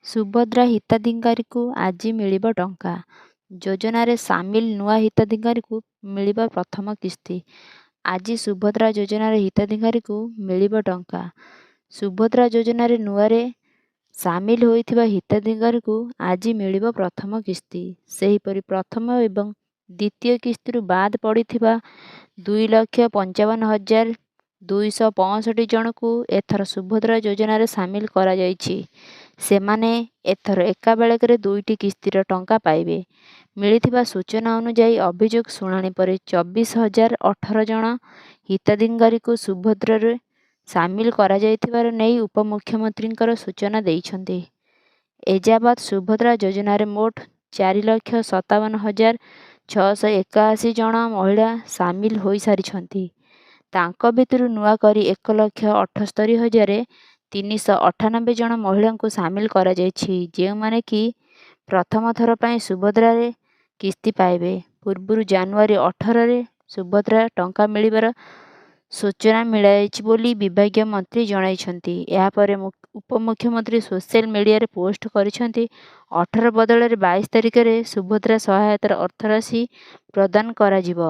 ସୁଭଦ୍ରା ହିତାଧିକାରୀଙ୍କୁ ଆଜି ମିଳିବ ଟଙ୍କା। ଯୋଜନାରେ ସାମିଲ ନୂଆ ହିତାଧିକାରୀଙ୍କୁ ମିଳିବ ପ୍ରଥମ କିସ୍ତି। ଆଜି ସୁଭଦ୍ରା ଯୋଜନାରେ ହିତାଧିକାରୀଙ୍କୁ ମିଳିବ ଟଙ୍କା। ସୁଭଦ୍ରା ଯୋଜନାରେ ନୂଆରେ ସାମିଲ ହୋଇଥିବା ହିତାଧିକାରୀଙ୍କୁ ଆଜି ମିଳିବ ପ୍ରଥମ କିସ୍ତି। ସେହିପରି ପ୍ରଥମ ଏବଂ ଦ୍ୱିତୀୟ କିସ୍ତିରୁ ବାଦ୍ ପଡ଼ିଥିବା 2,55,265 ଜଣଙ୍କୁ ଏଥର ସୁଭଦ୍ରା ଯୋଜନାରେ ସାମିଲ କରାଯାଇଛି। ସେମାନେ ଏଥର ଏକାବେଳକରେ 2ଟି କିସ୍ତିର ଟଙ୍କା ପାଇବେ। ମିଳିଥିବା ସୂଚନା ଅନୁଯାୟୀ ଅଭିଯୋଗ ଶୁଣାଣି ପରେ 24,018 ଜଣ ହିତାଧିକାରୀଙ୍କୁ ସୁଭଦ୍ରାରେ ସାମିଲ କରାଯାଇଥିବାର ନେଇ ଉପମୁଖ୍ୟମନ୍ତ୍ରୀଙ୍କର ସୂଚନା ଦେଇଛନ୍ତି। ଏଯାବତ୍ ସୁଭଦ୍ରା ଯୋଜନାରେ ମୋଟ 4,57,681 ଜଣ ମହିଳା ସାମିଲ ହୋଇସାରିଛନ୍ତି। ତାଙ୍କ ଭିତରୁ ନୂଆ କରି 1,78,398 ଜଣ ମହିଳାଙ୍କୁ ସାମିଲ କରାଯାଇଛି, ଯେଉଁମାନେ କି ପ୍ରଥମ ଥର ପାଇଁ ସୁଭଦ୍ରାରେ କିସ୍ତି ପାଇବେ। ପୂର୍ବରୁ ଜାନୁଆରୀ 18ରେ ସୁଭଦ୍ରା ଟଙ୍କା ମିଳିବାର ସୂଚନା ମିଳିଯାଇଛି ବୋଲି ବିଭାଗୀୟ ମନ୍ତ୍ରୀ ଜଣାଇଛନ୍ତି। ଏହାପରେ ଉପମୁଖ୍ୟମନ୍ତ୍ରୀ ସୋସିଆଲ ମିଡ଼ିଆରେ ପୋଷ୍ଟ କରିଛନ୍ତି, 18 ବଦଳରେ 22 ତାରିଖରେ ସୁଭଦ୍ରା ସହାୟତାର ଅର୍ଥରାଶି ପ୍ରଦାନ କରାଯିବ।